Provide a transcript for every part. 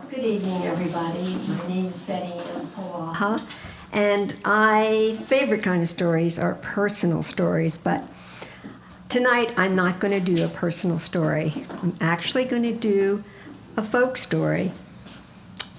Good evening, everybody. My name is Ann Polaha, and my favorite kind of stories are personal stories, but tonight I'm not going to do a personal story. I'm actually going to do a folk story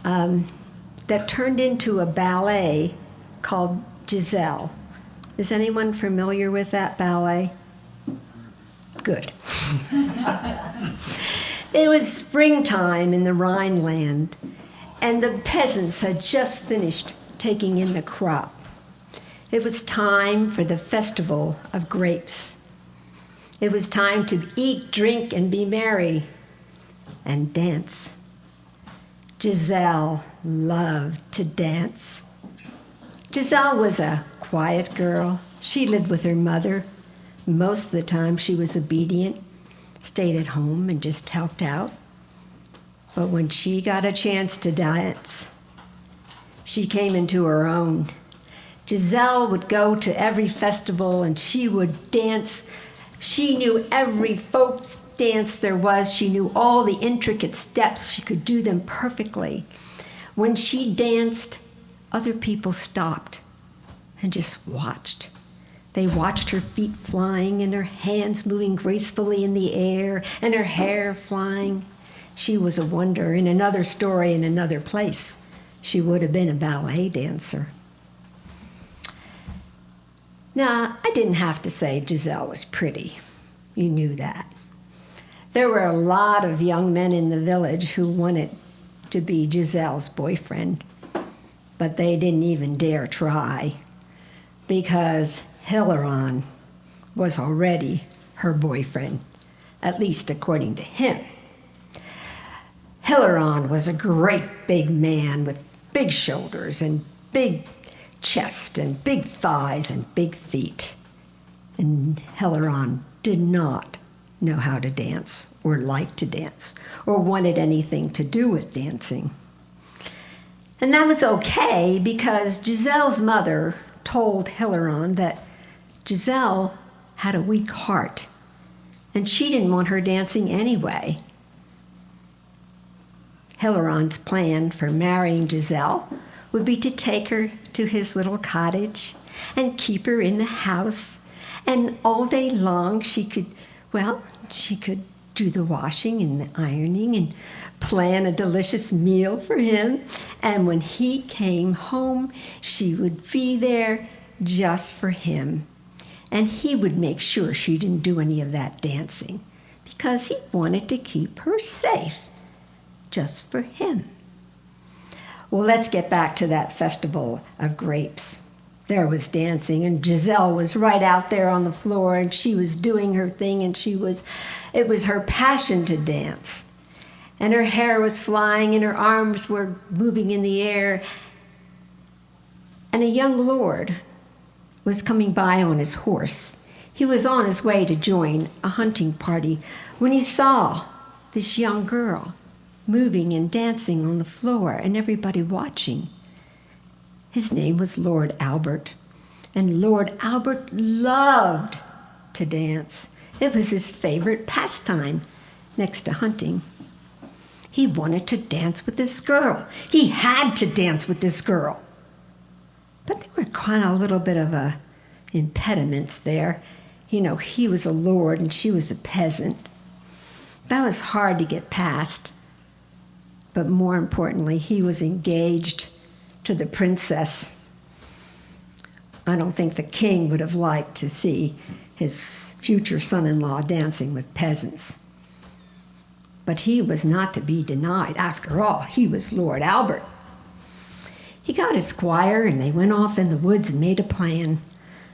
that turned into a ballet called Giselle. Is anyone familiar with that ballet? Good. It was springtime in the Rhineland, and the peasants had just finished taking in the crop. It was time for the festival of grapes. It was time to eat, drink, and be merry, and dance. Giselle loved to dance. Giselle was a quiet girl. She lived with her mother. Most of the time she was obedient, stayed at home and just helped out. But when she got a chance to dance, she came into her own. Giselle would go to every festival and she would dance. She knew every folk dance there was. She knew all the intricate steps. She could do them perfectly. When she danced, other people stopped and just watched. They watched her feet flying and her hands moving gracefully in the air and her hair flying. She was a wonder. In another story, in another place, she would have been a ballet dancer. Now, I didn't have to say Giselle was pretty. You knew that. There were a lot of young men in the village who wanted to be Giselle's boyfriend, but they didn't even dare try because Hilleron was already her boyfriend, at least according to him. Hilleron was a great big man with big shoulders and big chest and big thighs and big feet. And Hilleron did not know how to dance or like to dance or wanted anything to do with dancing. And that was okay because Giselle's mother told Hilleron that Giselle had a weak heart, and she didn't want her dancing anyway. Hilleron's plan for marrying Giselle would be to take her to his little cottage and keep her in the house, and all day long she could do the washing and the ironing and plan a delicious meal for him, and when he came home, she would be there just for him. And he would make sure she didn't do any of that dancing because he wanted to keep her safe, just for him. Well, let's get back to that festival of grapes. There was dancing, and Giselle was right out there on the floor, and she was doing her thing, and it was her passion to dance. And her hair was flying, and her arms were moving in the air. And a young lord was coming by on his horse. He was on his way to join a hunting party when he saw this young girl moving and dancing on the floor and everybody watching. His name was Lord Albert, and Lord Albert loved to dance. It was his favorite pastime next to hunting. He wanted to dance with this girl. He had to dance with this girl. But there were kind of a little bit of impediments there. You know, he was a lord and she was a peasant. That was hard to get past. But more importantly, he was engaged to the princess. I don't think the king would have liked to see his future son-in-law dancing with peasants. But he was not to be denied. After all, he was Lord Albert. He got his squire, and they went off in the woods and made a plan.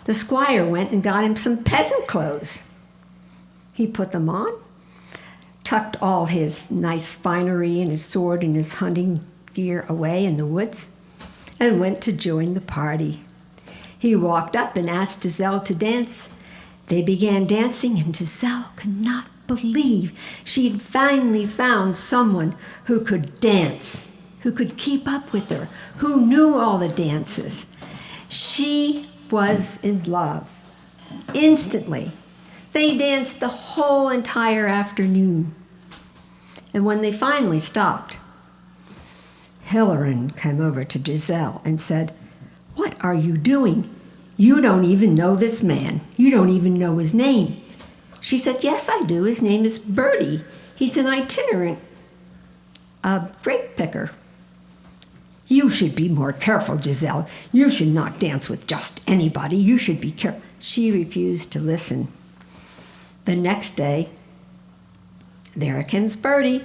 The squire went and got him some peasant clothes. He put them on, tucked all his nice finery and his sword and his hunting gear away in the woods, and went to join the party. He walked up and asked Giselle to dance. They began dancing, and Giselle could not believe she had finally found someone who could dance, who could keep up with her, who knew all the dances. She was in love. Instantly. They danced the whole entire afternoon. And when they finally stopped, Hilarion came over to Giselle and said, "What are you doing? You don't even know this man. You don't even know his name." She said, "Yes, I do. His name is Bertie. He's an itinerant grape picker." "You should be more careful, Giselle. You should not dance with just anybody. You should be careful." She refused to listen. The next day, there comes Bertie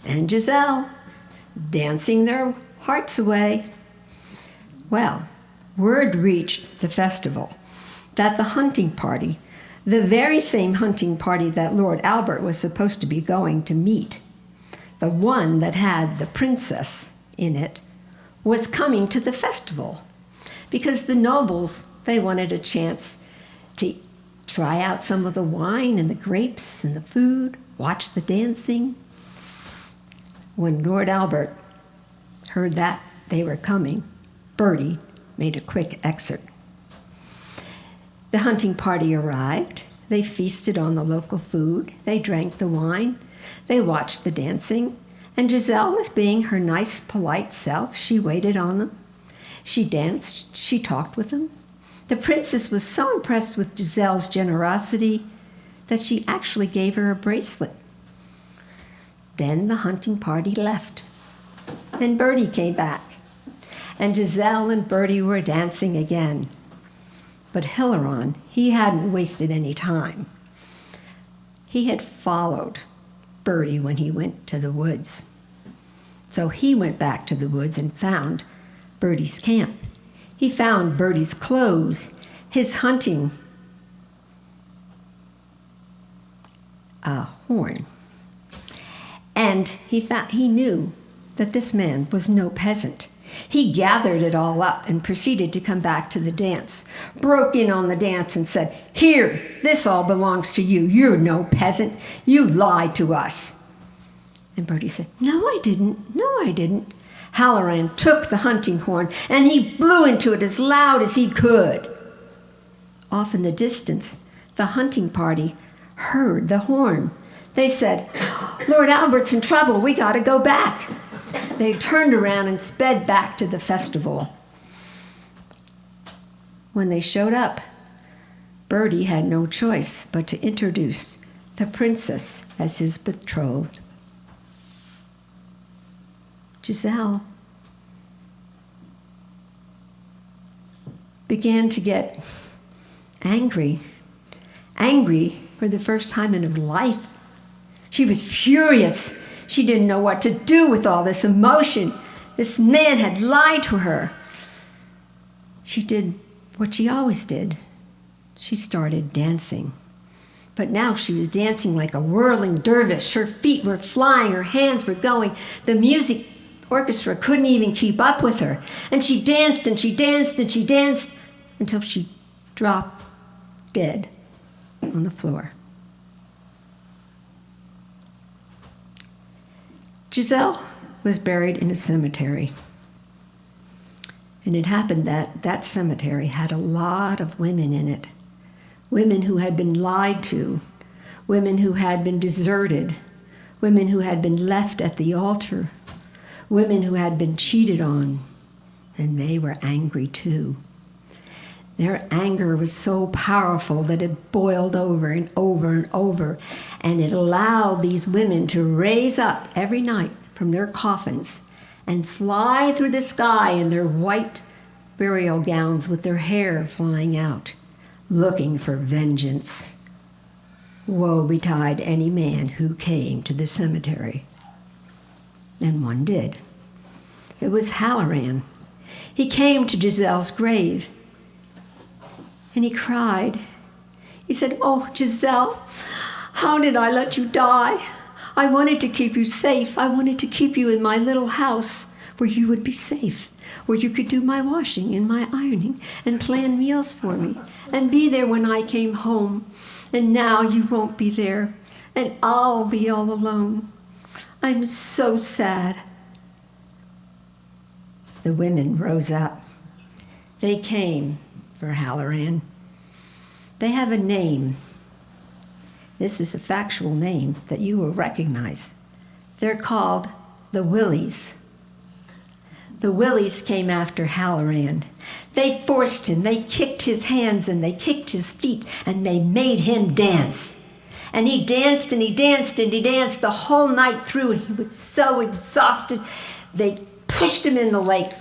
and Giselle, dancing their hearts away. Well, word reached the festival that the hunting party, the very same hunting party that Lord Albert was supposed to be going to meet, the one that had the princess in it, was coming to the festival because the nobles, they wanted a chance to try out some of the wine and the grapes and the food, watch the dancing. When Lord Albert heard that they were coming, Bertie made a quick exit. The hunting party arrived. They feasted on the local food. They drank the wine. They watched the dancing. And Giselle was being her nice, polite self. She waited on them. She danced. She talked with them. The princess was so impressed with Giselle's generosity that she actually gave her a bracelet. Then the hunting party left, and Bertie came back, and Giselle and Bertie were dancing again. But Hilarion, he hadn't wasted any time. He had followed Bertie when he went to the woods. So he went back to the woods and found Bertie's camp. He found Bertie's clothes, his hunting horn. And he knew that this man was no peasant. He gathered it all up and proceeded to come back to the dance, broke in on the dance and said, "Here, this all belongs to you. You're no peasant. You lied to us." And Bertie said, "No, I didn't. No, I didn't." Hilarion took the hunting horn and he blew into it as loud as he could. Off in the distance, the hunting party heard the horn. They said, "Lord Albert's in trouble. We got to go back." They turned around and sped back to the festival. When they showed up, Bertie had no choice but to introduce the princess as his betrothed. Giselle began to get angry for the first time in her life. She was furious. She didn't know what to do with all this emotion. This man had lied to her. She did what she always did. She started dancing. But now she was dancing like a whirling dervish. Her feet were flying, her hands were going. The music orchestra couldn't even keep up with her. And she danced and she danced and she danced until she dropped dead on the floor. Giselle was buried in a cemetery. And it happened that that cemetery had a lot of women in it. Women who had been lied to, women who had been deserted, women who had been left at the altar, women who had been cheated on, and they were angry too. Their anger was so powerful that it boiled over and over and over, and it allowed these women to raise up every night from their coffins and fly through the sky in their white burial gowns with their hair flying out, looking for vengeance. Woe betide any man who came to the cemetery. And one did. It was Hilarion. He came to Giselle's grave, and he cried. He said, "Oh, Giselle, how did I let you die? I wanted to keep you safe. I wanted to keep you in my little house where you would be safe, where you could do my washing and my ironing and plan meals for me and be there when I came home. And now you won't be there, and I'll be all alone. I'm so sad." The women rose up. They came for Hilarion. They have a name. This is a factual name that you will recognize. They're called the Willies. the Willies came after Halloran. They forced him, they kicked his hands and they kicked his feet, and they made him dance. And he danced and he danced and he danced the whole night through, and he was so exhausted. They pushed him in the lake,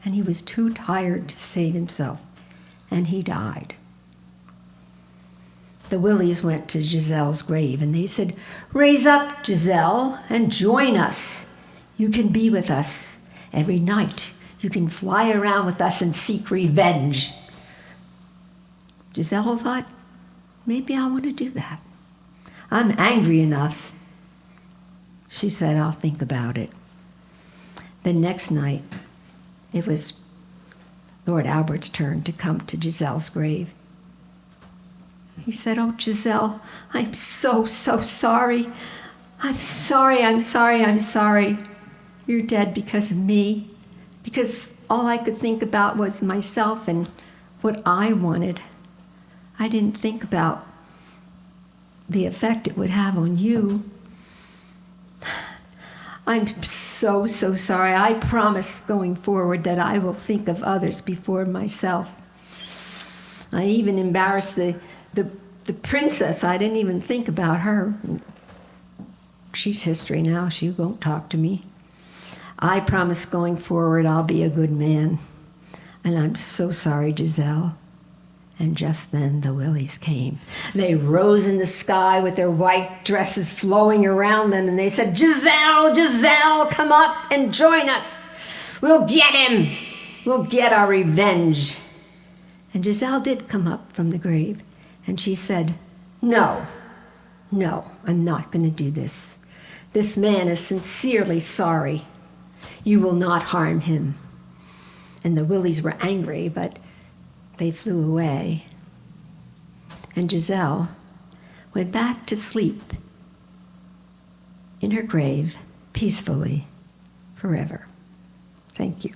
and he was too tired to save himself, and he died. The Willies went to Giselle's grave, and they said, "Raise up, Giselle, and join us. You can be with us every night. You can fly around with us and seek revenge." Giselle thought, maybe I want to do that. I'm angry enough. She said, "I'll think about it." The next night, it was Lord Albert's turn to come to Giselle's grave. He said, "Oh, Giselle, I'm so sorry. I'm sorry. You're dead because of me, because all I could think about was myself and what I wanted. I didn't think about the effect it would have on you. I'm so sorry. I promise going forward that I will think of others before myself. I even embarrassed the princess. I didn't even think about her. She's history now. She won't talk to me. I promise going forward I'll be a good man. And I'm so sorry, Giselle." And just then the Willies came. They rose in the sky with their white dresses flowing around them, and they said, "Giselle, Giselle, come up and join us. We'll get him. We'll get our revenge." And Giselle did come up from the grave, and she said, No, I'm not going to do this. This man is sincerely sorry. You will not harm him." And the Willies were angry, but they flew away. And Giselle went back to sleep in her grave peacefully forever. Thank you.